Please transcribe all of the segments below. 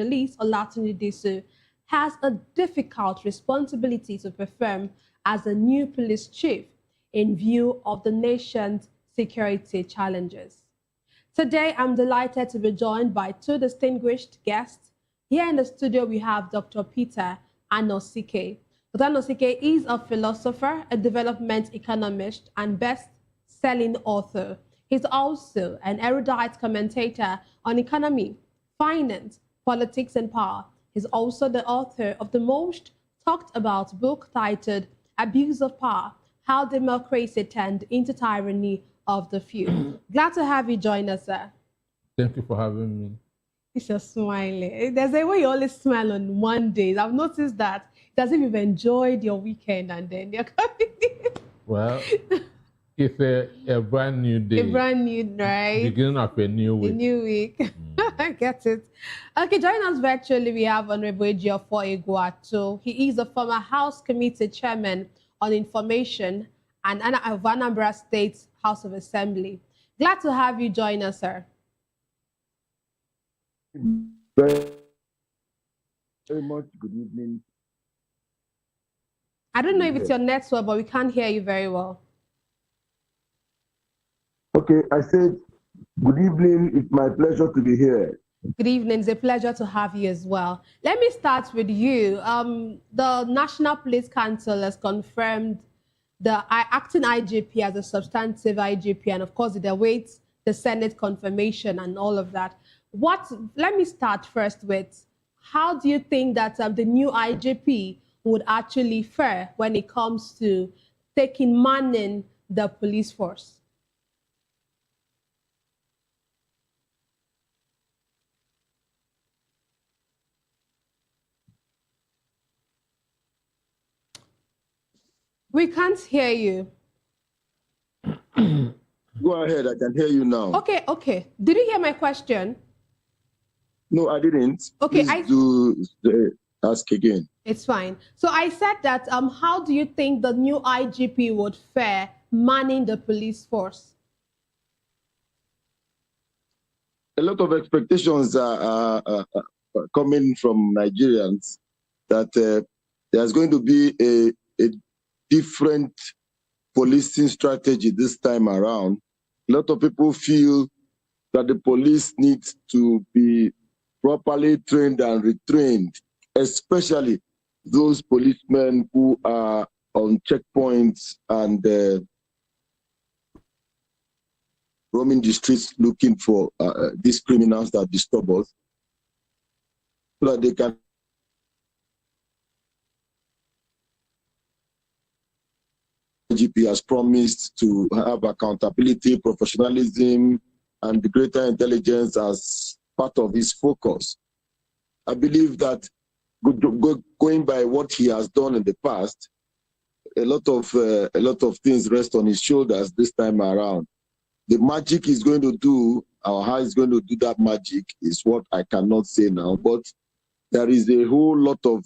Police, Olatunji Disu, has a difficult responsibility to perform as a new police chief in view of the nation's security challenges. Today, I'm delighted to be joined by two distinguished guests. Here in the studio, we have Dr. Peter Anosike. Dr. Anosike is a philosopher, a development economist, and best-selling author. He's also an erudite commentator on economy, finance, politics, and power. He's also the author of the most talked about book titled Abuse of Power, How Democracy Turned into Tyranny of the Few. Glad to have you join us, sir. Thank you for having me. It's just smiling. There's a way you always smile on Mondays. I've noticed that. It's as if you've enjoyed your weekend and then you're coming in. Well, it's a brand new day. A brand new, right? Beginning of a new week. A new week. I get it. Okay, joining us virtually, we have Honorable Ejiofor Iguatu. He is a former House Committee Chairman on Information and of Anambra State House of Assembly. Glad to have you join us, sir. Very much. Good evening. I don't know if it's your network, but we can't hear you very well. Okay, I said good evening. It's my pleasure to be here. Good evening. It's a pleasure to have you as well. Let me start with you. The National Police Council has confirmed the acting IGP as a substantive IGP, and of course, it awaits the Senate confirmation and all of that. Let me start first with, how do you think that the new IGP would actually fare when it comes to manning the police force? We can't hear you. Go ahead, I can hear you now. Okay. Did you hear my question? No, I didn't. Okay, Please ask again. It's fine. So I said that, how do you think the new IGP would fare manning the police force? A lot of expectations are coming from Nigerians that there's going to be a different policing strategy this time around. A lot of people feel that the police needs to be properly trained and retrained, especially those policemen who are on checkpoints and roaming the streets looking for these criminals that disturb us, so that they can IGP has promised to have accountability, professionalism, and greater intelligence as part of his focus. I believe that going by what he has done in the past, a lot of things rest on his shoulders this time around. The magic he's going to do, or how he's going to do that magic, is what I cannot say now. But there is a whole lot of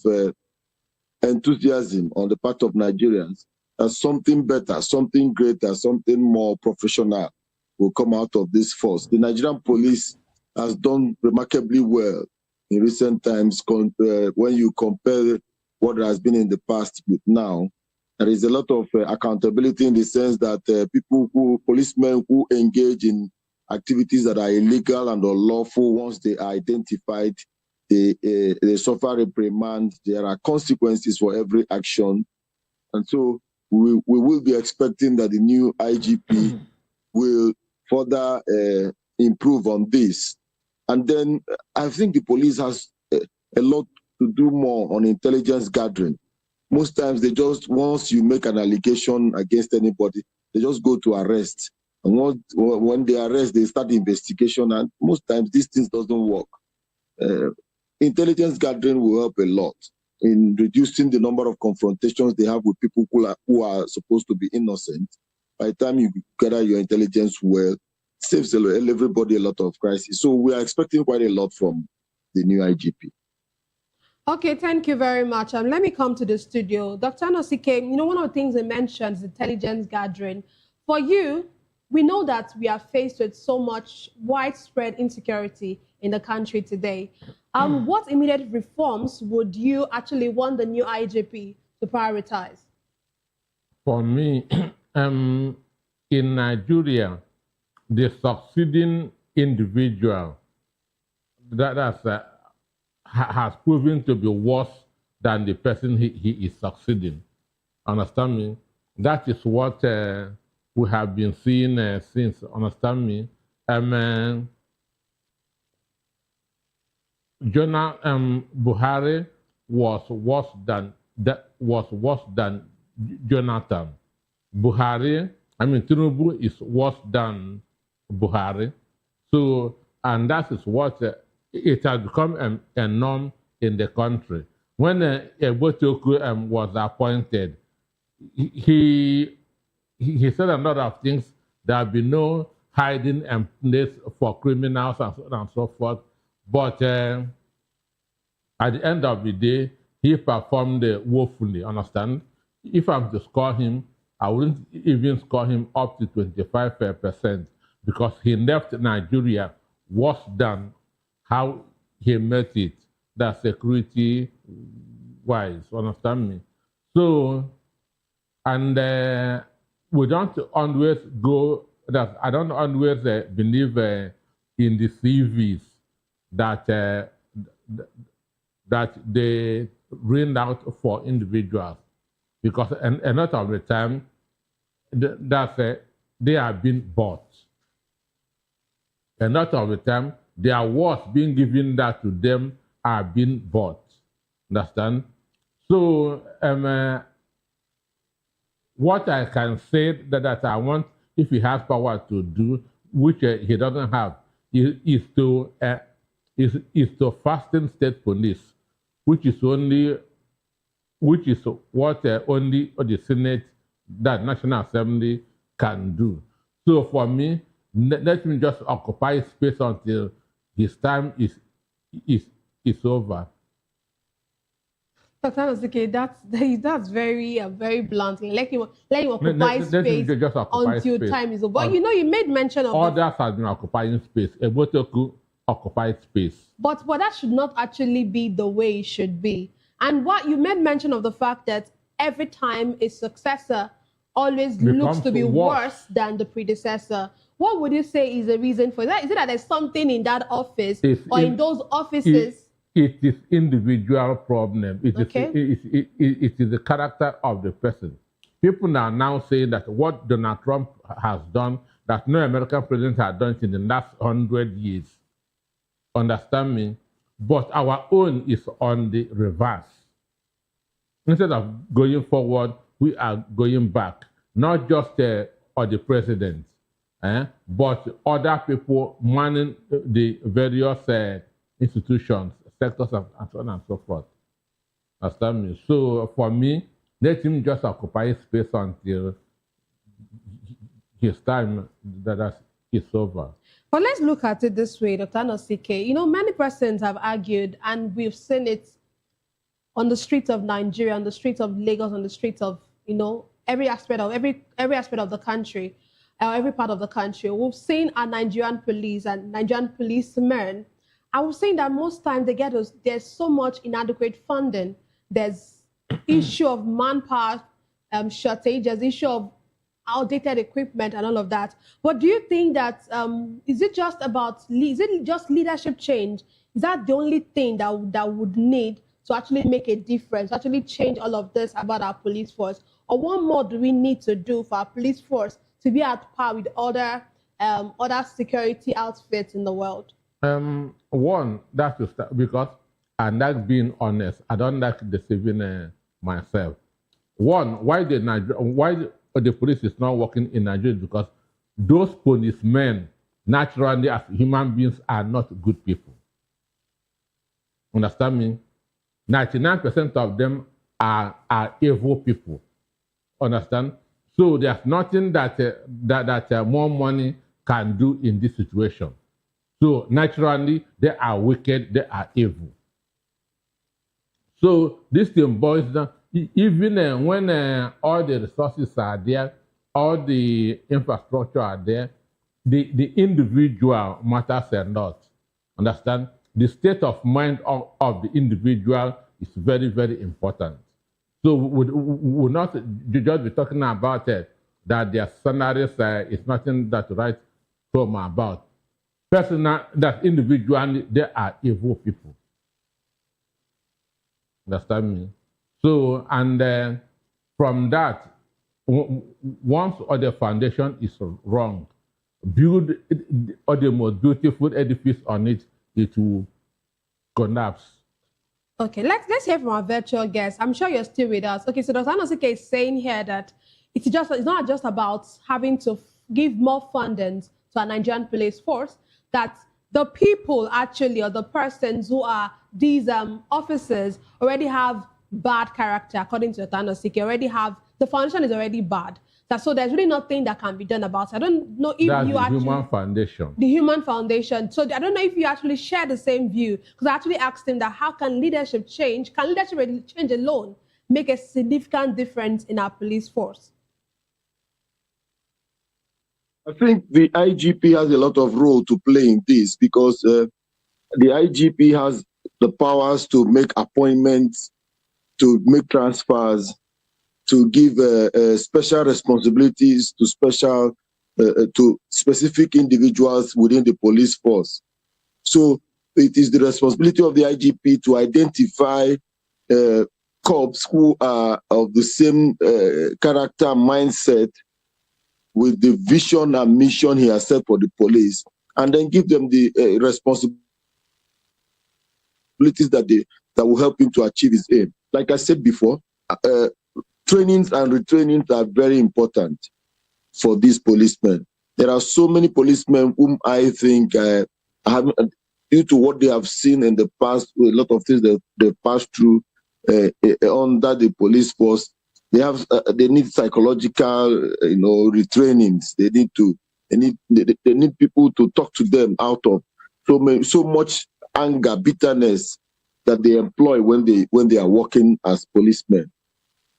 enthusiasm on the part of Nigerians that something better, something greater, something more professional will come out of this force. The Nigerian police has done remarkably well in recent times. When you compare what has been in the past with now, there is a lot of accountability in the sense that policemen who engage in activities that are illegal and unlawful, once they are identified, they suffer reprimand. There are consequences for every action. And so we will be expecting that the new IGP will further improve on this. And then I think the police has a lot to do more on intelligence gathering. Most times they just, once you make an allegation against anybody, they just go to arrest. And when they arrest, they start the investigation, and most times these things doesn't work. Intelligence gathering will help a lot in reducing the number of confrontations they have with people who are supposed to be innocent. By the time you gather your intelligence well, it saves everybody a lot of crisis. So we are expecting quite a lot from the new IGP. Okay, thank you very much. Let me come to the studio. Dr. Anosike, one of the things they mentioned is intelligence gathering. For you, we know that we are faced with so much widespread insecurity in the country today. What immediate reforms would you actually want the new IGP to prioritize? For me, in Nigeria, the succeeding individual has proven to be worse than the person he is succeeding. Understand me? That is what we have been seeing since. Understand me? Jonah Buhari was worse than Jonathan. Tinubu is worse than Buhari. So, and that is what it has become a norm in the country. When Ebotoku was appointed, he said a lot of things. There will be no hiding and place for criminals and so on and so forth. But at the end of the day, he performed woefully, understand? If I'm to score him, I wouldn't even score him up to 25% because he left Nigeria worse than how he met it, that security-wise, understand me? So, and we don't always that I don't always believe in the CVs that they read out for individuals, because a lot of the time they are being bought. A lot of the time, their words being given that to them are being bought. Understand? So, what I can say that I want, if he has power to do, which he doesn't have, is to fasten state police, which is what only the Senate, that National Assembly can do. So for me, let me just occupy space until his time is over. Dr. Anosike, that's very blunt. Let him occupy space until time is over. But you made mention of others have been occupying space. Ebotoku occupied space. But that should not actually be the way it should be. And what you made mention of the fact that every time a successor always looks to be worse than the predecessor. What would you say is the reason for that? Is it that there's something in that office in those offices? It is individual problem. It is the character of the person. People are now saying that what Donald Trump has done, that no American president has done in the last 100 years. Understand me? But our own is on the reverse. Instead of going forward, we are going back. Not just on the president, but other people manning the various institutions, sectors, and so on and so forth. Understand me? So for me, let him just occupy space until his time is over. But let's look at it this way, Dr. Anosike. Many persons have argued, and we've seen it on the streets of Nigeria, on the streets of Lagos, on the streets of, every aspect of the country, every part of the country. We've seen our Nigerian police and Nigerian policemen. I was saying that most times there's so much inadequate funding. There's issue of manpower shortage, there's issue of outdated equipment and all of that. But do you think that is it just leadership change? Is that the only thing that would need to actually make a difference, to actually change all of this about our police force? Or what more do we need to do for our police force to be at par with other security outfits in the world? One, that's to start, because I like being honest. I don't like deceiving myself. One, why the police is not working in Nigeria, because those policemen, naturally as human beings, are not good people. Understand me? 99% of them are evil people. Understand? So there's nothing that more money can do in this situation. So naturally, they are wicked, they are evil. So this thing boils down, even when all the resources are there, all the infrastructure are there. The individual matters a lot. Understand? The state of mind of the individual is very, very important. So we will not just be talking about it, that their salaries is nothing that write home about. Personal, that individually, they are evil people. Understand me? So, and from that, once all the foundation is wrong, build all the most beautiful edifice on it, it will collapse. Okay, let's hear from our virtual guest. I'm sure you're still with us. Okay, so Dr. Anosike is saying here that it's not just about having to give more funding to a Nigerian police force, that the people actually, or the persons who are these officers, already have bad character, according to Dr. Anosike, already have, the foundation is already bad. So there's really nothing that can be done about it. I don't know if That's you the actually... human foundation. The human foundation. So I don't know if you actually share the same view, because I actually asked him that how can leadership change? Can leadership change alone make a significant difference in our police force? I think the IGP has a lot of role to play in this, because the IGP has the powers to make appointments, to make transfers, to give special responsibilities to specific individuals within the police force. So it is the responsibility of the IGP to identify cops who are of the same character, mindset, with the vision and mission he has set for the police, and then give them the responsibilities that will help him to achieve his aim. Like I said before, trainings and retrainings are very important for these policemen. There are so many policemen whom I think due to what they have seen in the past, a lot of things that they've passed through under the police force, they need psychological, retrainings. They need people to talk to them out of so much anger, bitterness that they employ when they are working as policemen.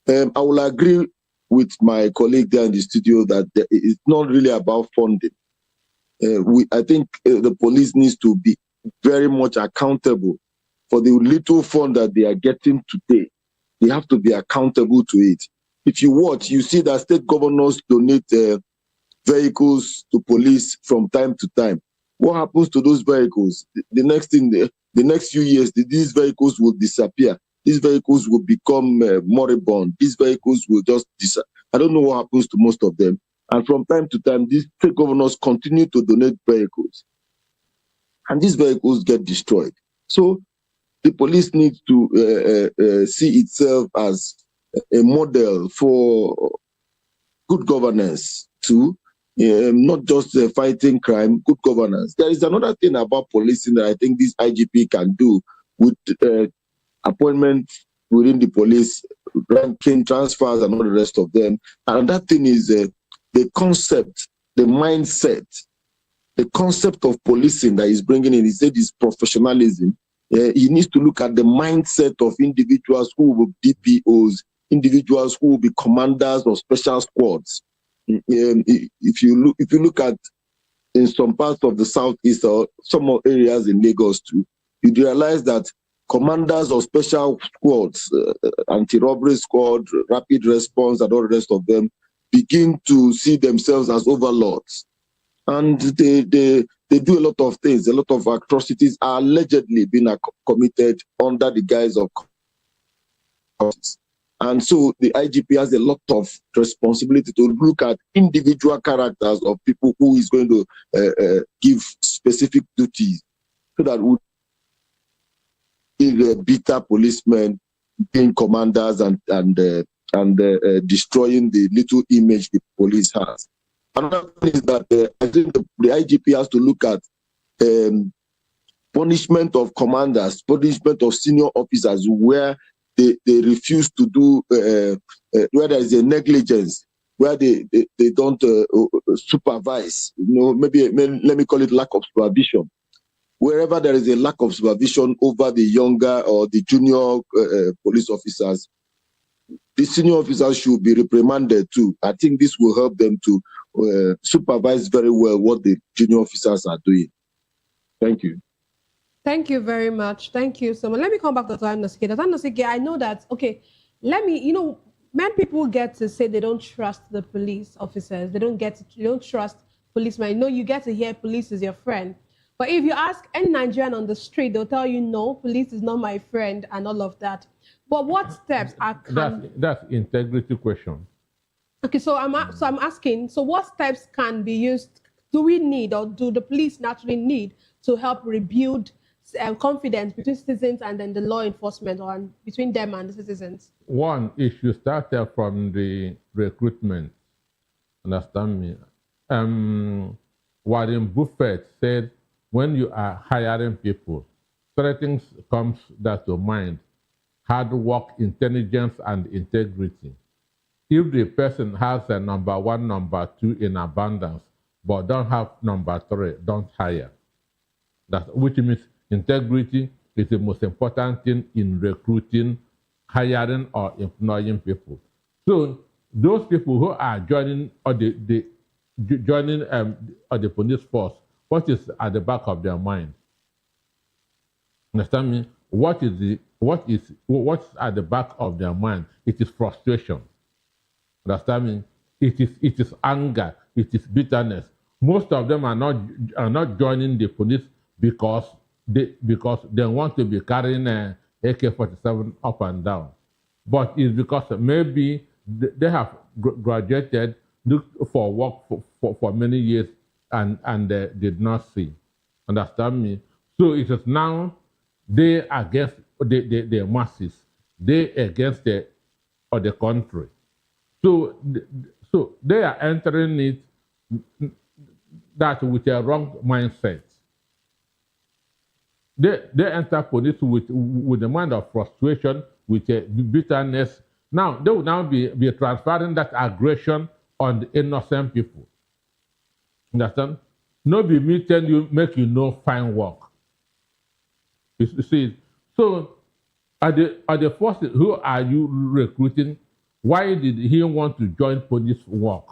I will agree with my colleague there in the studio that it's not really about funding. I think the police needs to be very much accountable for the little fund that they are getting today. They have to be accountable to it. If you watch, you see that state governors donate vehicles to police from time to time. What happens to those vehicles? The next few years, these vehicles will disappear. These vehicles will become moribund. These vehicles will just disappear. I don't know what happens to most of them. And from time to time, these state governors continue to donate vehicles. And these vehicles get destroyed. So the police needs to see itself as a model for good governance too, not just fighting crime, good governance. There is another thing about policing that I think this IGP can do with appointments within the police, ranking, transfers, and all the rest of them. And that thing is the concept, the mindset, the concept of policing that he's bringing in. He said is professionalism. He needs to look at the mindset of individuals who will be DPOs, individuals who will be commanders of special squads. If you look at in some parts of the southeast or some areas in Lagos too, you realize that commanders of special squads, anti-robbery squad, rapid response, and all the rest of them begin to see themselves as overlords. And they do a lot of things. A lot of atrocities are allegedly being committed under the guise of cops. And so the IGP has a lot of responsibility to look at individual characters of people who is going to give specific duties, so that would be bitter policemen being commanders and destroying the little image the police has. Another thing is that I think the IGP has to look at punishment of commanders, punishment of senior officers where they refuse to do, where there is a negligence, where they don't supervise. Maybe let me call it lack of supervision. Wherever there is a lack of supervision over the younger or the junior police officers, the senior officers should be reprimanded too. I think this will help them to supervise very well what the junior officers are doing. Thank you. Thank you very much. Thank you so much. Let me come back to Dr. Nosike. Dr. Nosike, I know that, okay, many people get to say they don't trust the police officers. They don't trust policemen. You get to hear police is your friend. But if you ask any Nigerian on the street, they'll tell you, no, police is not my friend and all of that. But what steps are... That's integrity question. Okay, so I'm asking, so what steps can be used, do we need, or do the police naturally need to help rebuild confidence between citizens and then the law enforcement, or between them and the citizens? One, it should start from the recruitment. Understand me? Warren Buffett said, when you are hiring people, three things comes that to mind: hard work, intelligence, and integrity. If the person has a number one, number two in abundance, but don't have number three, don't hire. Which means integrity is the most important thing in recruiting, hiring, or employing people. So those people who are joining the police force, what is at the back of their mind? Understand me? What's at the back of their mind? It is frustration. Understand me? It is anger. It is bitterness. Most of them are not joining the police because they want to be carrying a AK-47 up and down, but it's because maybe they have graduated, looked for work for many years, and they did not see. Understand me? So it is now they against the masses, they against the country. So they are entering it that with a wrong mindset. They enter police with the mind of frustration, with bitterness. Now, they will now be transferring that aggression on the innocent people. Understand? No be me tell you, make you know fine work. You see, so at the first, who are you recruiting? Why did he want to join police work?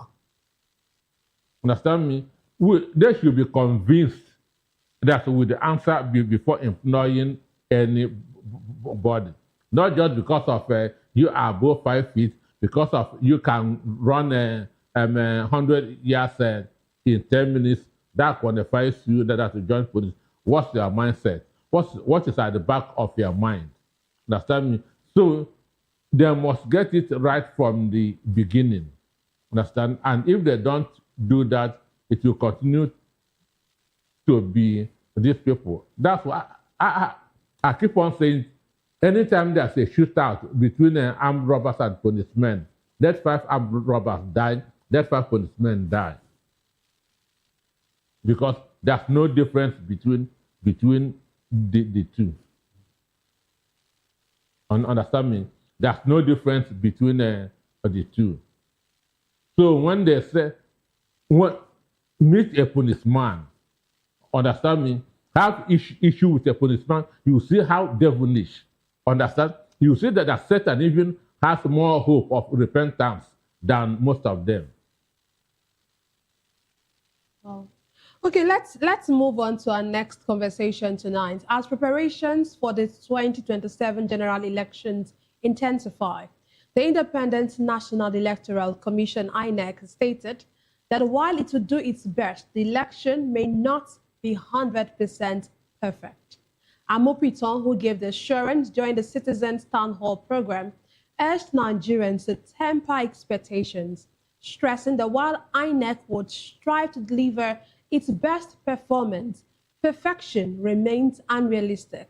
Understand me? They should be convinced that with the answer before employing anybody. Not just because of you are above 5 feet, because of you can run 100 yards in 10 minutes. That qualifies you that to join police. What's your mindset? What is at the back of your mind? Understand me? So they must get it right from the beginning. Understand? And if they don't do that, it will continue to be these people. That's why I keep on saying, anytime there's a shootout between armed robbers and policemen, let 5 armed robbers die, let 5 policemen die. Because there's no difference between the two. Understand me? There's no difference between the two. So when they say, meet a policeman, understand me, have issue with a policeman, you see how devilish. Understand? You see that Satan even has more hope of repentance than most of them. Wow. Okay, let's move on to our next conversation tonight. As preparations for the 2027 general elections intensify, the Independent National Electoral Commission, Inec, stated that while it would do its best, the election may not be 100% perfect. Amopiton, who gave the assurance during the Citizens Town Hall program, urged Nigerians to temper expectations, stressing that while INEC would strive to deliver its best performance, perfection remains unrealistic.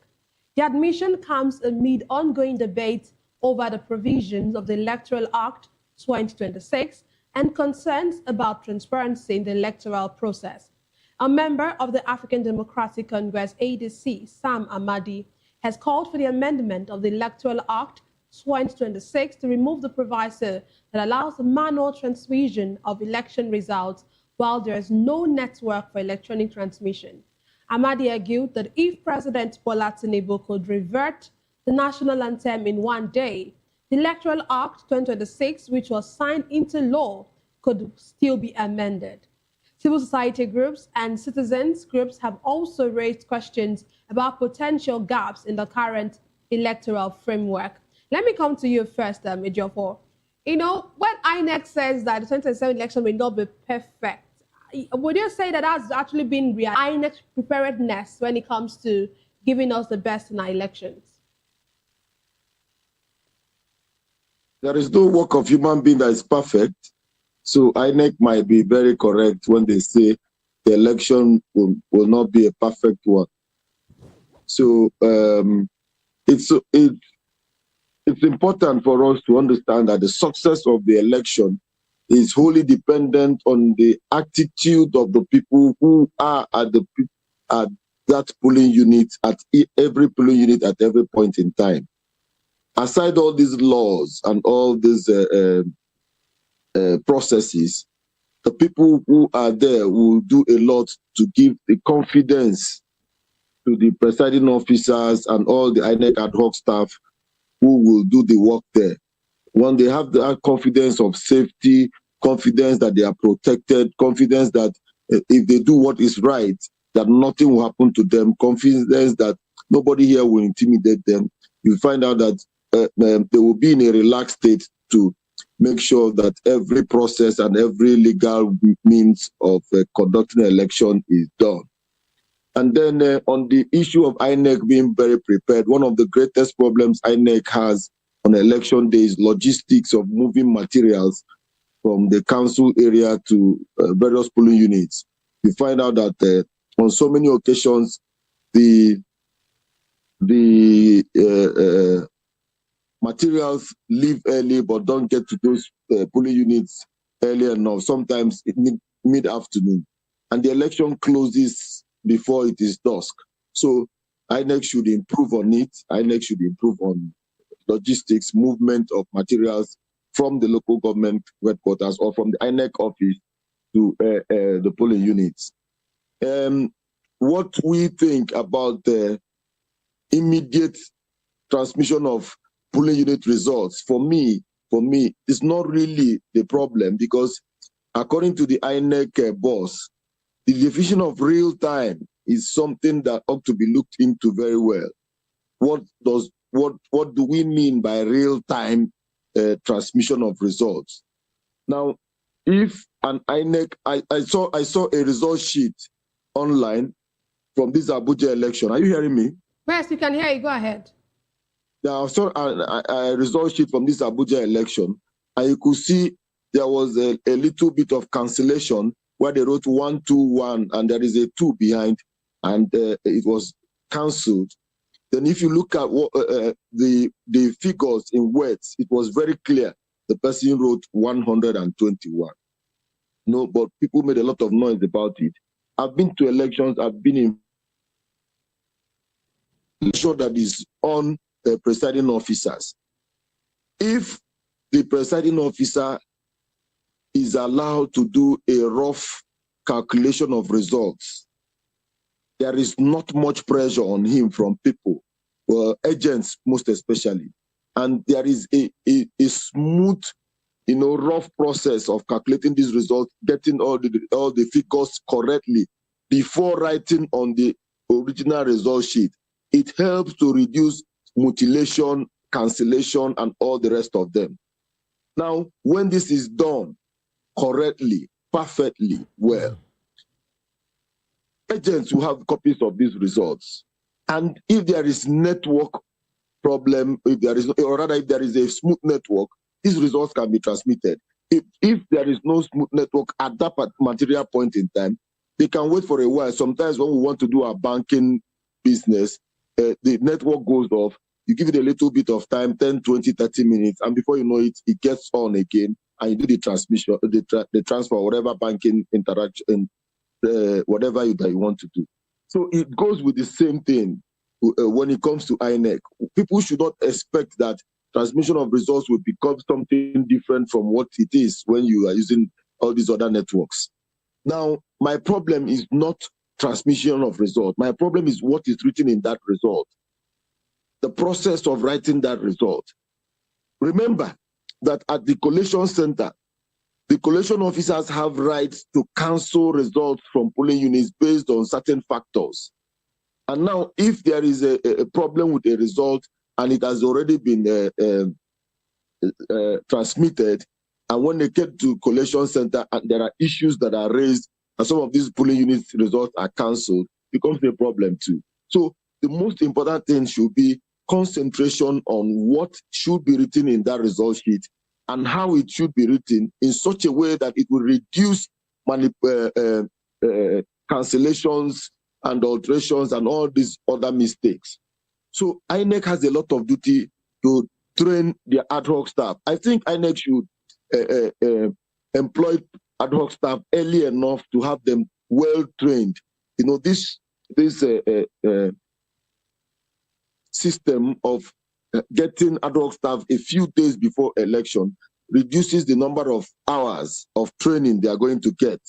The admission comes amid ongoing debate over the provisions of the Electoral Act 2026 and concerns about transparency in the electoral process. A member of the African Democratic Congress, ADC, Sam Amadi, has called for the amendment of the Electoral Act 2026 to remove the proviso that allows manual transmission of election results while there is no network for electronic transmission. Amadi argued that if President Bola Tinubu could revert the national anthem in one day, the Electoral Act 2026, which was signed into law, could still be amended. Civil society groups and citizens groups have also raised questions about potential gaps in the current electoral framework. Let me come to you first, Ejiofor. You know, when Inec says that the 2027 election may not be perfect, would you say that that's actually been real Inec's preparedness when it comes to giving us the best in our elections? There is no work of human being that is perfect. So INEC might be very correct when they say the election will not be a perfect one. So it's important for us to understand that the success of the election is wholly dependent on the attitude of the people who are at that polling unit, at every polling unit at every point in time. Aside all these laws and all these processes, the people who are there will do a lot to give the confidence to the presiding officers and all the INEC ad hoc staff who will do the work there. When they have that confidence of safety, confidence that they are protected, confidence that if they do what is right, that nothing will happen to them, confidence that nobody here will intimidate them, you find out that they will be in a relaxed state to make sure that every process and every legal means of conducting an election is done. And then on the issue of INEC being very prepared, one of the greatest problems INEC has on election day is logistics of moving materials from the council area to various polling units. You find out that on so many occasions, the materials leave early but don't get to those polling units early enough, sometimes mid-afternoon. And the election closes before it is dusk. So INEC should improve on it. INEC should improve on logistics, movement of materials from the local government headquarters or from the INEC office to the polling units. What we think about the immediate transmission of polling unit results, for me, is not really the problem, because according to the INEC boss, the definition of real time is something that ought to be looked into very well. What do we mean by real time transmission of results? Now, if an INEC, I saw a result sheet online from this Abuja election. Are you hearing me? Yes, you can hear you. Go ahead. Yeah, I saw a result sheet from this Abuja election, and you could see there was a little bit of cancellation where they wrote 121 and there is a 2 behind, and it was cancelled. Then if you look at what the figures in words, it was very clear. The person wrote 121. No, but people made a lot of noise about it. I've been to elections. I've been in sure that is on the presiding officers. If the presiding officer is allowed to do a rough calculation of results, there is not much pressure on him from people, well, agents most especially, and there is a smooth, rough process of calculating these results, getting all the figures correctly before writing on the original result sheet. It helps to reduce mutilation, cancellation, and all the rest of them. Now, when this is done correctly, perfectly well, agents will have copies of these results. And if there is network problem, if there is a smooth network, these results can be transmitted. If there is no smooth network at that material point in time, they can wait for a while. Sometimes when we want to do our banking business, the network goes off. You give it a little bit of time, 10, 20, 30 minutes, and before you know it, it gets on again, and you do the transmission, the transfer, whatever banking interaction, whatever that you want to do. So it goes with the same thing when it comes to INEC. People should not expect that transmission of results will become something different from what it is when you are using all these other networks. Now, my problem is not transmission of result. My problem is what is written in that result. The process of writing that result. Remember that at the collation center, the collation officers have rights to cancel results from polling units based on certain factors. And now, if there is a problem with a result and it has already been transmitted, and when they get to collation center and there are issues that are raised and some of these polling units results are cancelled, it becomes a problem too. So the most important thing should be concentration on what should be written in that result sheet and how it should be written in such a way that it will reduce cancellations and alterations and all these other mistakes. So INEC has a lot of duty to train their ad hoc staff. I think INEC should employ ad hoc staff early enough to have them well trained. You know, this system of getting ad hoc staff a few days before election reduces the number of hours of training they are going to get.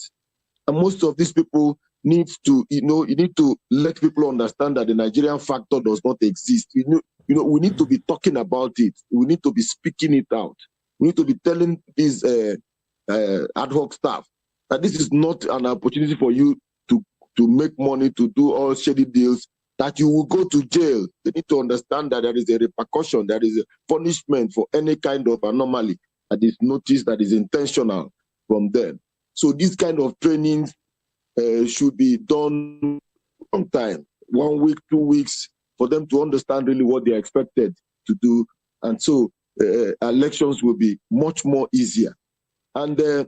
And most of these people need to, you need to let people understand that the Nigerian factor does not exist. We need to be talking about it. We need to be speaking it out. We need to be telling these ad hoc staff that this is not an opportunity for you to make money, to do all shady deals, that you will go to jail. They need to understand that there is a repercussion, there is a punishment for any kind of anomaly that is noticed, that is intentional from them. So this kind of trainings should be done long time, 1 week, 2 weeks, for them to understand really what they're expected to do. And so elections will be much more easier. And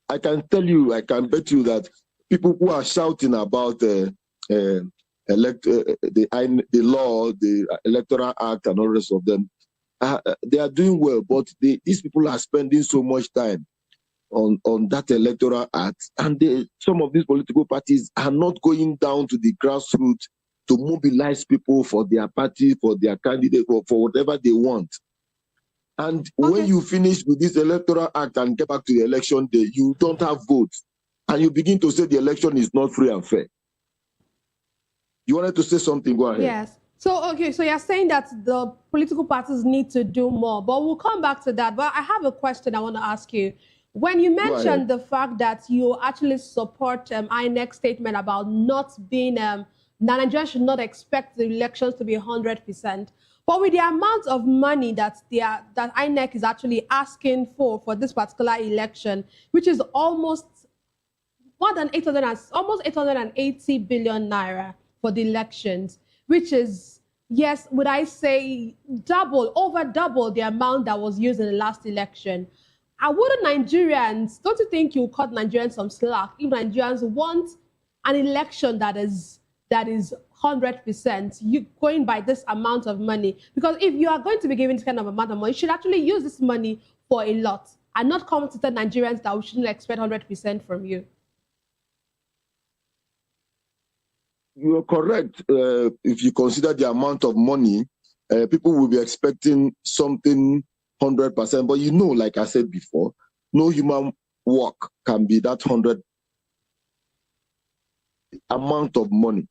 I can tell you, I can bet you that people who are shouting about the law, the Electoral Act, and all the rest of them, they are doing well, but these people are spending so much time on that Electoral Act, and some of these political parties are not going down to the grassroots to mobilize people for their party, for their candidate, or for whatever they want. And when you finish with this Electoral Act and get back to the election day, you don't have votes, and you begin to say the election is not free and fair. You wanted to say something? Go ahead. Yes. So, okay, so you're saying that the political parties need to do more, but we'll come back to that. But I have a question I want to ask you. When you mentioned the fact that you actually support INEC's statement about not being, Nigerians should not expect the elections to be 100%, but with the amount of money that INEC is actually asking for this particular election, which is almost more than almost 880 billion naira for the elections, which is, yes, would I say over double the amount that was used in the last election. Wouldn't Nigerians, don't you think you cut Nigerians some slack if Nigerians want an election that is 100%, you going by this amount of money? Because if you are going to be given this kind of amount of money, you should actually use this money for a lot and not come to tell Nigerians that we shouldn't expect 100% from you. You are correct. If you consider the amount of money, people will be expecting something 100%. But like I said before, no human work can be that 100 amount of money.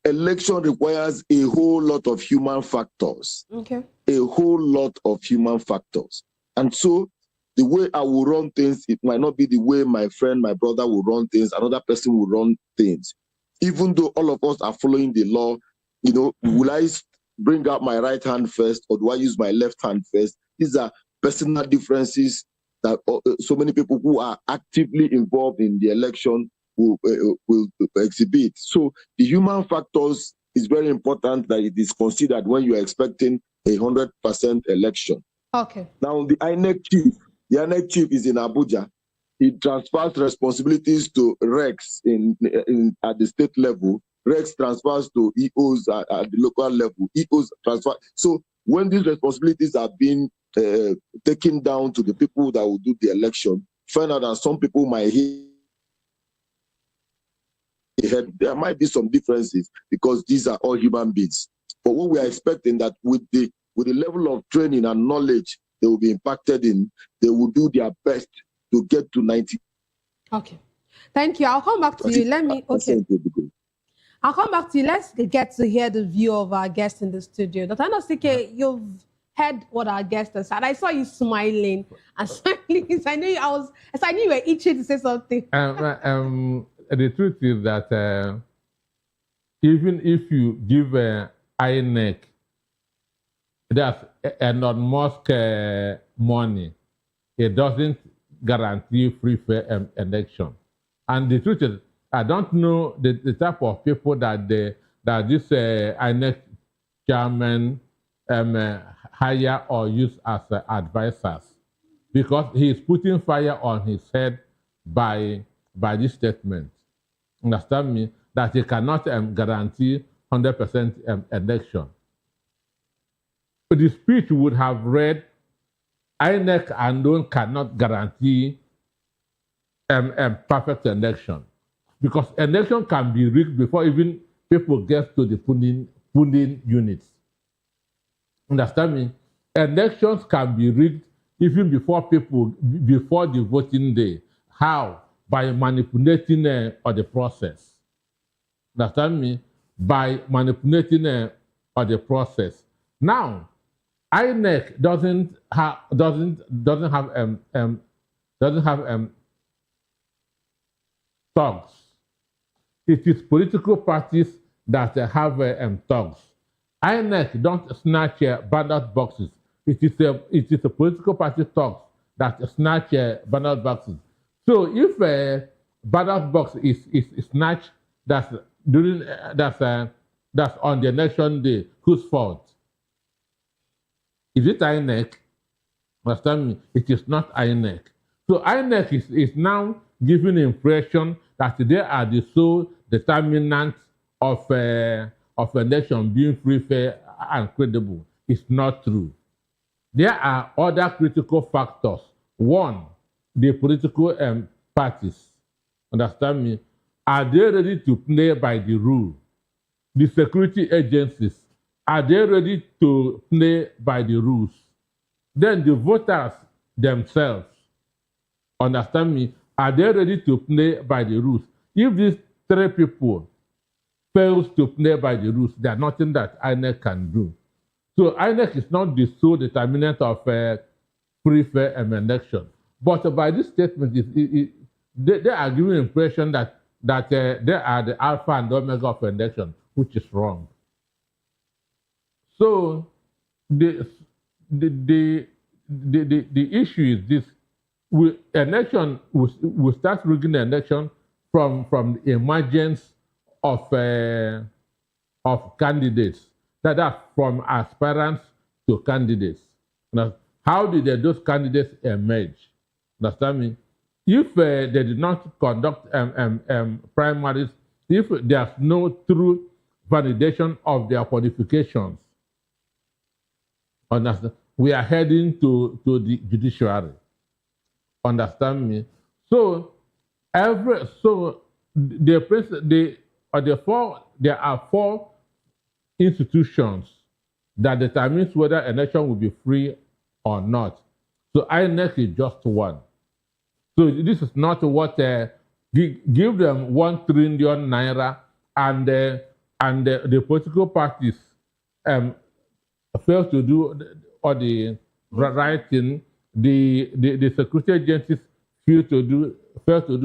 Election requires a whole lot of human factors. Okay. A whole lot of human factors. And so the way I will run things, it might not be the way my friend, my brother will run things, another person will run things. Even though all of us are following the law, will I bring out my right hand first or do I use my left hand first? These are personal differences that so many people who are actively involved in the election will exhibit. So the human factors is very important that it is considered when you are expecting a 100% election. Okay. Now the INEC chief is in Abuja. He transfers responsibilities to Rex at the state level. Rex transfers to EOs at the local level. EOs transfer. So when these responsibilities are being taken down to the people that will do the election, find out that some people might there might be some differences because these are all human beings. But what we are expecting that with the level of training and knowledge they will be impacted in, they will do their best to get to 90. Okay. Thank you. I'll come back to you. I'll come back to you. Let's get to hear the view of our guest in the studio. Dr. Anosike, you've heard what our guest has said. I saw you smiling and smiling. I knew I knew you were itching to say something. The truth is that even if you give Inec that's Elon Musk money, it doesn't guarantee free fair election. And the truth is, I don't know the type of people that this Inec chairman hire or use as advisors, because he is putting fire on his head by this statement. Understand me? That he cannot guarantee 100% election. But the speech would have read, INEC alone cannot guarantee perfect election, because election can be rigged before even people get to the polling units. Understand me? Elections can be rigged even before the voting day. How? By manipulating the process. Understand me? By manipulating the process. Now, INEC doesn't have thugs. It is political parties that have thugs. INEC don't snatch ballot boxes. It is a political party thugs that snatch ballot boxes. So if a ballot box is snatched, that's on the election day, whose fault? Is it INEC? Understand me? It is not INEC. So INEC is now giving the impression that they are the sole determinant of election being free, fair, and credible. It's not true. There are other critical factors. One, the political parties. Understand me? Are they ready to play by the rule? The security agencies, are they ready to play by the rules? Then the voters themselves, understand me, are they ready to play by the rules? If these three people fails to play by the rules, there's nothing that INEC can do. So INEC is not the sole determinant of free, fair election. But by this statement, they are giving the impression that they are the alpha and omega of election, which is wrong. So the issue is this: election will start rigging the election from the emergence of candidates, that are from aspirants to candidates. Now, how did those candidates emerge? Understand me? If they did not conduct primaries, if there's no true validation of their qualifications, understand, we are heading to the judiciary. Understand me? So there are four institutions that determines whether an election will be free or not. So INEC is just one. So this is not what give them 1 trillion naira and the political parties fail to do all the right thing. The security agencies fail to do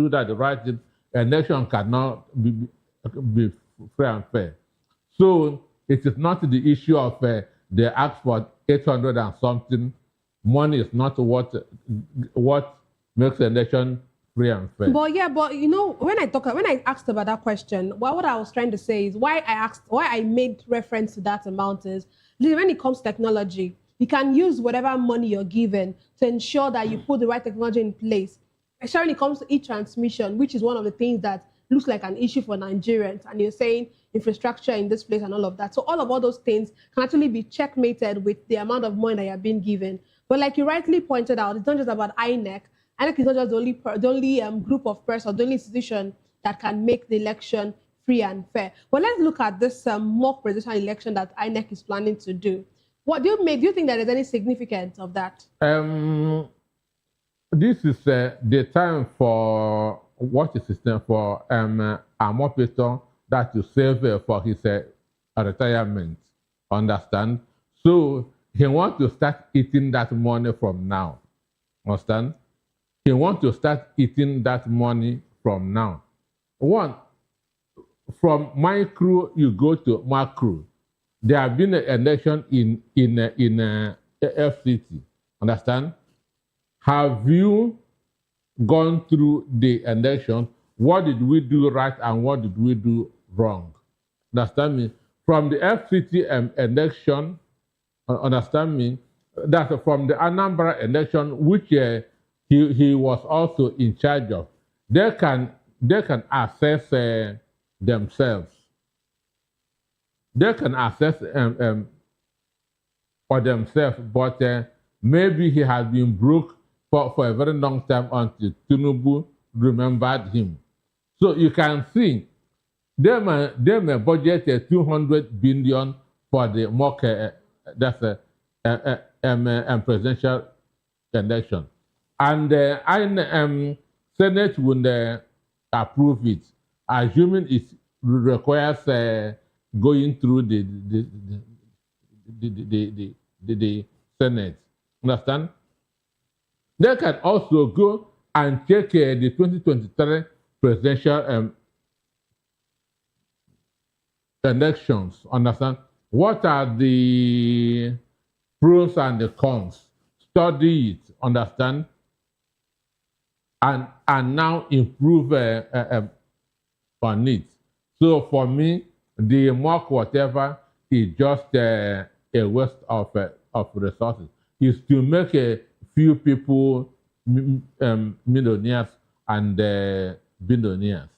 that the right thing. Election cannot be free and fair. So it is not the issue of they ask for 800 and something. Money is not what makes the election free and fair. But you know, when I asked about that question, what I was trying to say is why I made reference to that amount is when it comes to technology, you can use whatever money you're given to ensure that you put the right technology in place. Especially when it comes to e-transmission, which is one of the things that looks like an issue for Nigerians, and you're saying infrastructure in this place and all of that. So all those things can actually be checkmated with the amount of money that you're being given. But like you rightly pointed out, it's not just about INEC. INEC is not just the only group of persons, the only institution that can make the election free and fair. But let's look at this mock presidential election that INEC is planning to do. What do you think that there's any significance of that? This is the time for what is it for Amopeton that to save for his retirement. Understand? So he wants to start eating that money from now. Understand? He wants to start eating that money from now. One, from micro, you go to macro. There have been an election in FCT. Understand? Have you gone through the election? What did we do right and what did we do wrong? Understand me? From the FCT election, understand me? That's from the Anambra election, which he was also in charge of. They can assess themselves. They can assess for themselves, but maybe he has been broke for a very long time until Tinubu remembered him. So you can see they may budget 200 billion for the mock that's a presidential election, and Senate will approve it, assuming it requires going through the Senate. Understand? They can also go and check the 2023 presidential elections. Understand? What are the pros and the cons? Study it. Understand? And now improve on it. So for me, the mock whatever is just a waste of resources. It's to make a few people millionaires and billionaires.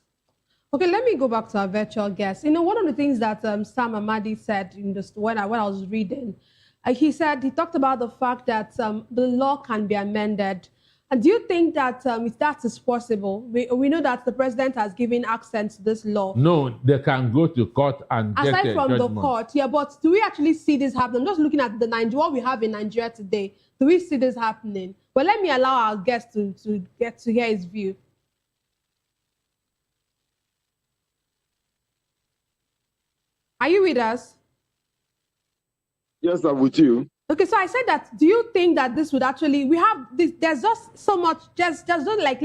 Okay, let me go back to our virtual guest. You know, one of the things that Sam Amadi said in this, when I was reading, he talked about the fact that the law can be amended. And do you think that if that is possible, we know that the president has given accent to this law? No, they can go to court and get a judgment. Aside from the court, yeah, but do we actually see this happen? I'm just looking at what we have in Nigeria today. Do we see this happening? But let me allow our guest to get to hear his view. Are you with us? Yes, I'm with you. Okay, so I said that, do you think that this would actually, we have this, there's just so much, just don't like,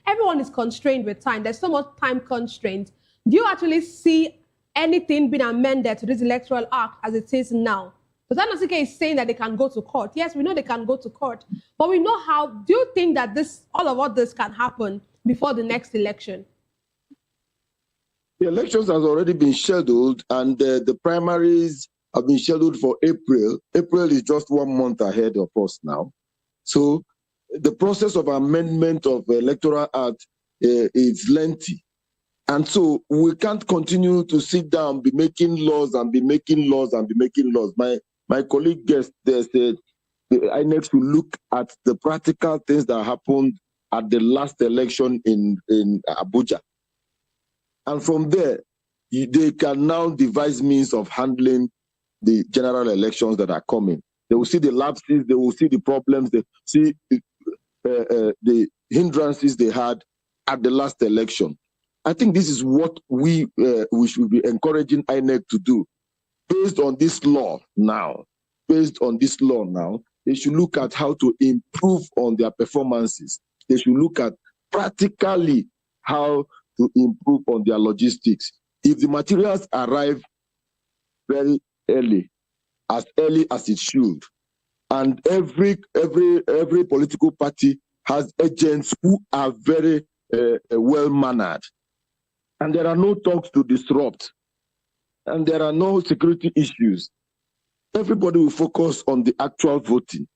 everyone is constrained with time. There's so much time constraint. Do you actually see anything being amended to this electoral act as it is now? Because Anosike is saying that they can go to court. Yes, we know they can go to court, but we know how. Do you think that all of this can happen before the next election? The elections has already been scheduled, and the primaries have been scheduled for April. April is just 1 month ahead of us now. So the process of amendment of the Electoral Act is lengthy. And so we can't continue to sit down, be making laws and be making laws and be making laws. My colleague guest there said the Inec should look at the practical things that happened at the last election in Abuja. And from there, they can now devise means of handling the general elections that are coming. They will see the lapses, they will see the problems, they see the hindrances they had at the last election. I think this is what we should be encouraging INEC to do. Based on this law now, they should look at how to improve on their performances. They should look at practically how to improve on their logistics. If the materials arrive very early as it should, and every political party has agents who are very well-mannered, and there are no talks to disrupt, and there are no security issues, everybody will focus on the actual voting.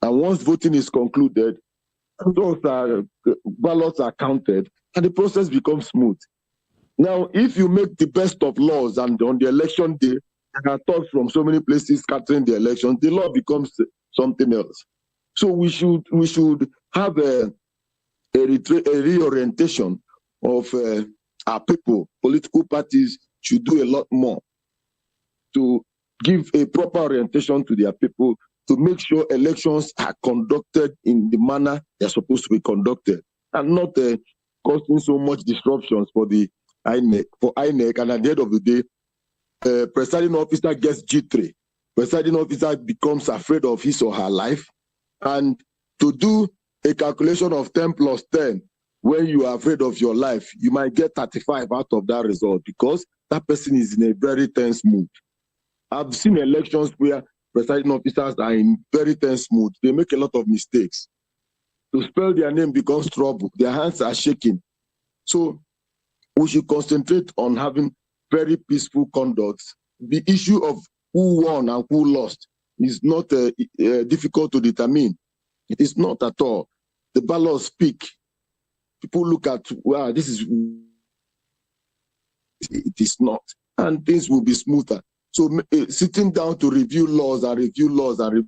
And once voting is concluded, ballots are counted, and the process becomes smooth. Now, if you make the best of laws, and on the election day, there are talks from so many places scattering the elections, the law becomes something else. So we should have a reorientation of our people. Political parties should do a lot more to give a proper orientation to their people, to make sure elections are conducted in the manner they're supposed to be conducted, and not causing so much disruptions for the INEC. And at the end of the day, presiding officer gets jittery presiding officer becomes afraid of his or her life. And to do a calculation of 10 plus 10, when you are afraid of your life, you might get 35 out of that result because that person is in a very tense mood. I've seen elections where presiding officers are in very tense mood. They make a lot of mistakes. To spell their name becomes trouble. Their hands are shaking. So we should concentrate on having very peaceful conduct. The issue of who won and who lost is not difficult to determine. It is not at all. The ballots speak. People look at, wow, this is, it is not. And things will be smoother. So sitting down to review laws and the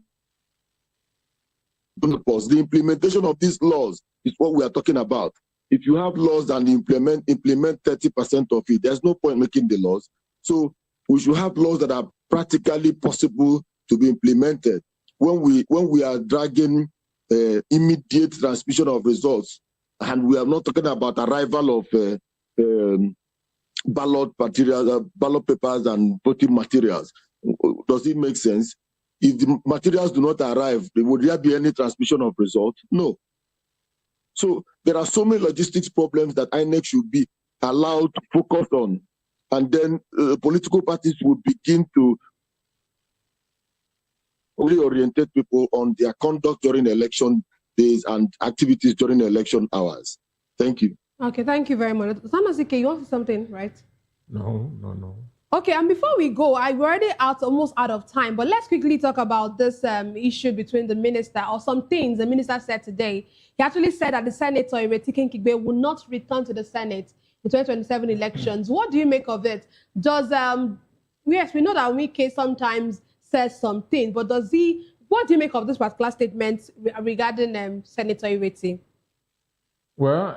implementation of these laws is what we are talking about. If you have laws and implement 30% of it, there's no point making the laws. So we should have laws that are practically possible to be implemented. When we are dragging immediate transmission of results, and we are not talking about arrival of ballot materials, ballot papers and voting materials. Does it make sense? If the materials do not arrive, would there be any transmission of results? No. So there are so many logistics problems that INEC should be allowed to focus on. And then political parties will begin to reorientate people on their conduct during election days and activities during election hours. Thank you. Okay, thank you very much. Samazike, you want to say something, right? No. Okay, and before we go, we're already almost out of time, but let's quickly talk about this issue between the minister, or some things the minister said today. He actually said that the Senator Iretikin Kigbe will not return to the Senate in 2027 elections. What do you make of it? Does, yes, we know that Wike sometimes says something, but what do you make of this particular statement regarding Senator Ireti? Well,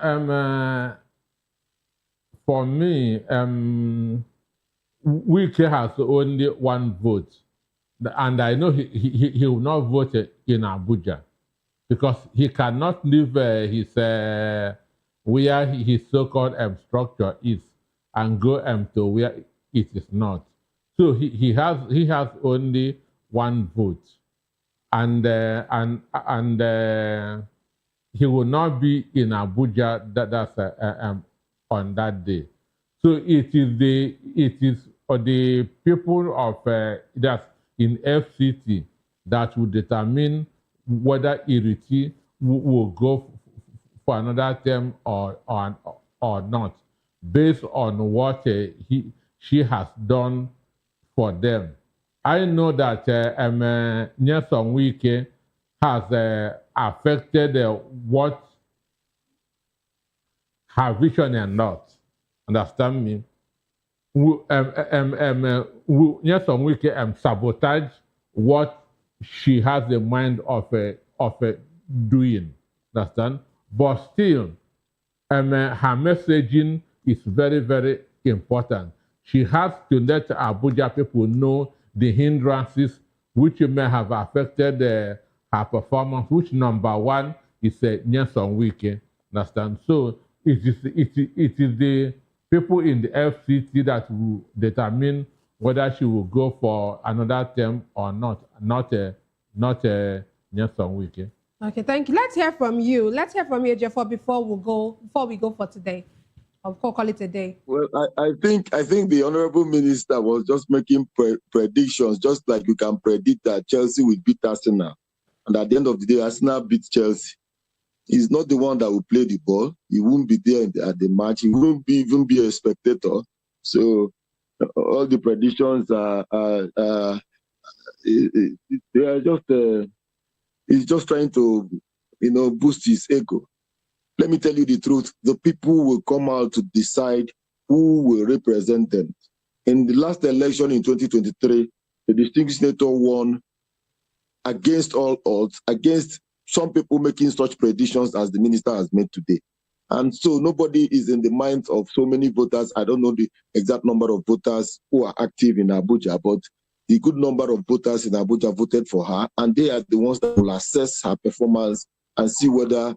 for me, Wike has only one vote, and I know he will not vote in Abuja because he cannot leave his where his so-called structure is and go to where it is not. So he has only one vote, and he will not be in Abuja. That's on that day. So it is the people of that's in FCT that will determine whether Ireti will go for another term or not, based on what she has done for them. I know that Nyesom Wike has affected what her vision and not. Understand me? Nyesom Wike sabotage what she has the mind of doing. Understand? But still, her messaging is very, very important. She has to let Abuja people know the hindrances which may have affected her performance, which number one is Nyesom Wike. Understand? So it is the people in the FCT that will determine whether she will go for another term or not Nyesom Wike. Okay, thank you. Let's hear from you. Let's hear from you, Jeffo, before we go for today. I'll call it a day. Well, I think the Honorable Minister was just making predictions, just like you can predict that Chelsea will beat Arsenal. And at the end of the day, Arsenal beats Chelsea. He's not the one that will play the ball. He won't be there at the match. He won't even be a spectator. So all the predictions they are just he's just trying to boost his ego. Let me tell you the truth. The people will come out to decide who will represent them. In the last election in 2023, the distinguished senator won against all odds, against some people making such predictions as the minister has made today. And so nobody is in the minds of so many voters. I don't know the exact number of voters who are active in Abuja, but the good number of voters in Abuja voted for her, and they are the ones that will assess her performance and see whether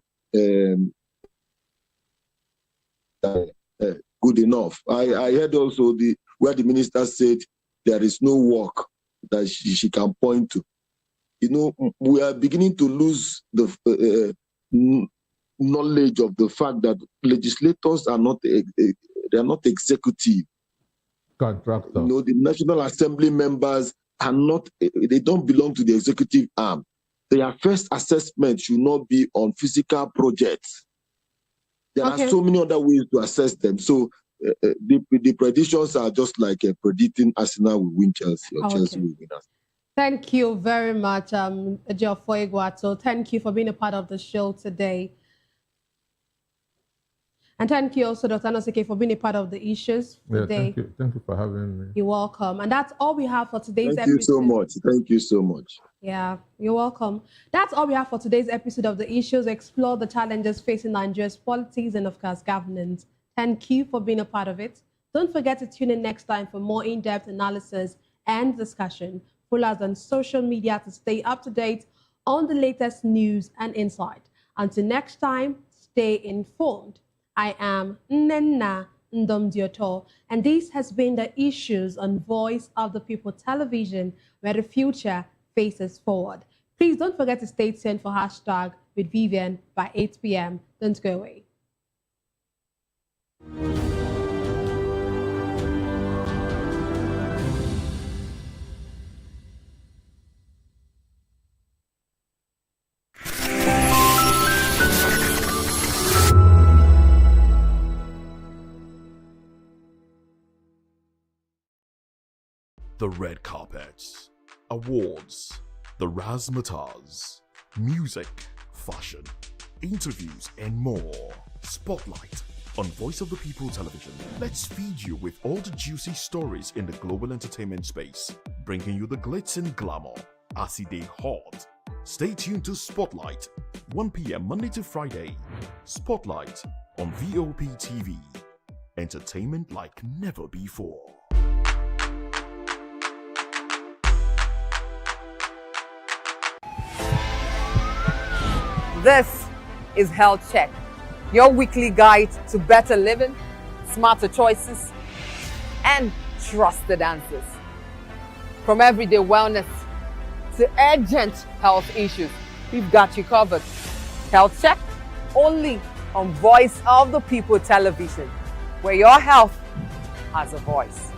good enough. I heard also where the minister said there is no work that she can point to. You know, we are beginning to lose the knowledge of the fact that legislators are not they are not executive. Contractors. You know, the National Assembly members are not, they don't belong to the executive arm. Their first assessment should not be on physical projects. There are so many other ways to assess them. So the predictions are just like predicting Arsenal will win Chelsea or Chelsea will win Arsenal. Thank you very much, Geoffrey Guato. Thank you for being a part of the show today. And thank you also, Dr. Anosike, for being a part of the issues today. Thank you for having me. You're welcome. And that's all we have for today's episode. Thank you so much. Thank you so much. Yeah, you're welcome. That's all we have for today's episode of The Issues. Explore the challenges facing Nigeria's politics and, of course, governance. Thank you for being a part of it. Don't forget to tune in next time for more in-depth analysis and discussion. Follow us on social media to stay up to date on the latest news and insight. Until next time, stay informed. I am Nnenna Ndomdioto, and this has been The Issues on Voice of the People Television, where the future faces forward. Please don't forget to stay tuned for hashtag with Vivian by 8 p.m. Don't go away. The red carpets, awards, the razzmatazz, music, fashion, interviews, and more. Spotlight on Voice of the People Television. Let's feed you with all the juicy stories in the global entertainment space, bringing you the glitz and glamour as it is hot. Stay tuned to Spotlight, 1 p.m. Monday to Friday. Spotlight on VOP TV. Entertainment like never before. This is Health Check, your weekly guide to better living, smarter choices, and trusted answers. From everyday wellness to urgent health issues, we've got you covered. Health Check, only on Voice of the People Television, where your health has a voice.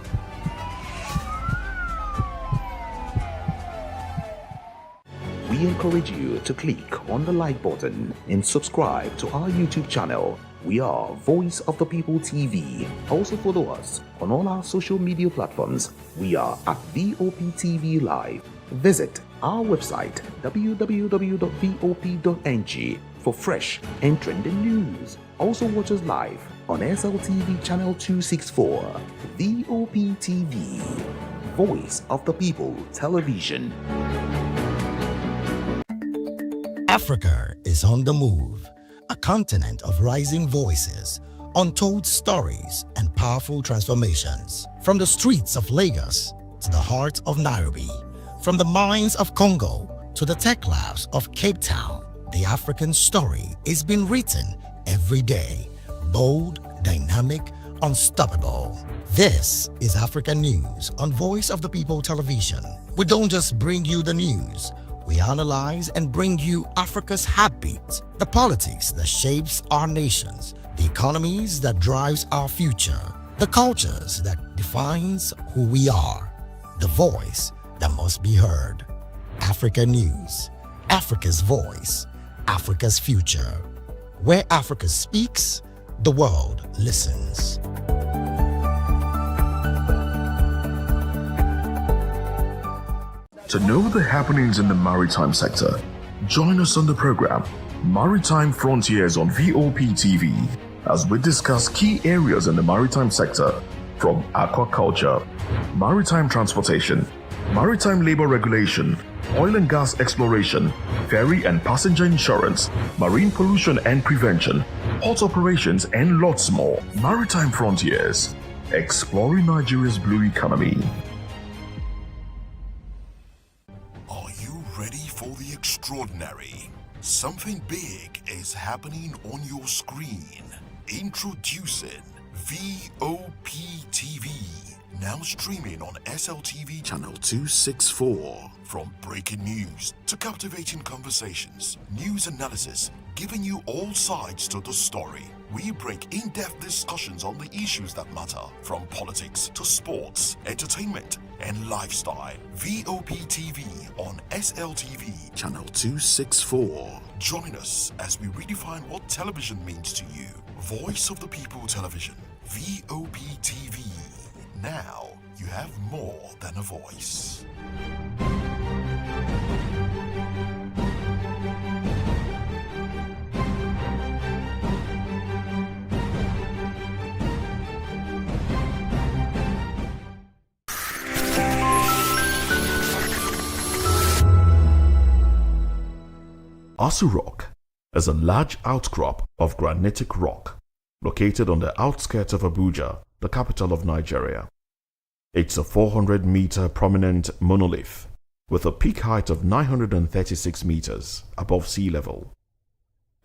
We encourage you to click on the like button and subscribe to our YouTube channel. We are Voice of the People TV. Also follow us on all our social media platforms. We are at VOP TV Live. Visit our website www.vop.ng for fresh and trending news. Also watch us live on SLTV channel 264. VOP TV, Voice of the People Television. Africa is on the move, a continent of rising voices, untold stories, and powerful transformations. From the streets of Lagos to the heart of Nairobi, from the mines of Congo to the tech labs of Cape Town, the African story is being written every day. Bold, dynamic, unstoppable. This is African News on Voice of the People Television. We don't just bring you the news. We analyze and bring you Africa's heartbeat, the politics that shapes our nations, the economies that drives our future, the cultures that defines who we are, the voice that must be heard. Africa News, Africa's voice, Africa's future. Where Africa speaks, the world listens. To know the happenings in the maritime sector, join us on the program Maritime Frontiers on VOP TV as we discuss key areas in the maritime sector from aquaculture, maritime transportation, maritime labor regulation, oil and gas exploration, ferry and passenger insurance, marine pollution and prevention, port operations, and lots more. Maritime Frontiers, exploring Nigeria's blue economy. Are you ready for the extraordinary? Something big is happening on your screen. Introducing VOP TV, Now streaming on SLTV channel 264. From breaking news to captivating conversations, news analysis, giving you all sides to the story. We bring in-depth discussions on the issues that matter, from politics to sports, entertainment, and lifestyle. VOP TV on SLTV channel 264. Join us as we redefine what television means to you. Voice of the People Television, VOP TV. Now you have more than a voice. Asu Rock is a large outcrop of granitic rock located on the outskirts of Abuja, the capital of Nigeria. It's a 400-meter prominent monolith with a peak height of 936 meters above sea level.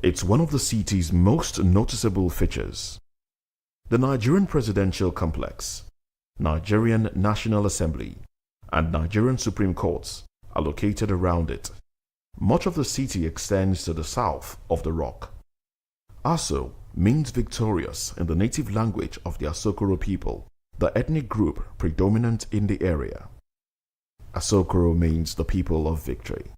It's one of the city's most noticeable features. The Nigerian Presidential Complex, Nigerian National Assembly, and Nigerian Supreme Courts are located around it. Much of the city extends to the south of the rock. Aso means victorious in the native language of the Asokoro people, the ethnic group predominant in the area. Asokoro means the people of victory.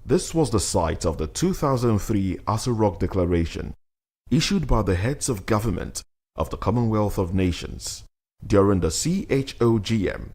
This was the site of the 2003 Aso Rock Declaration, issued by the heads of government of the Commonwealth of Nations during the CHOGM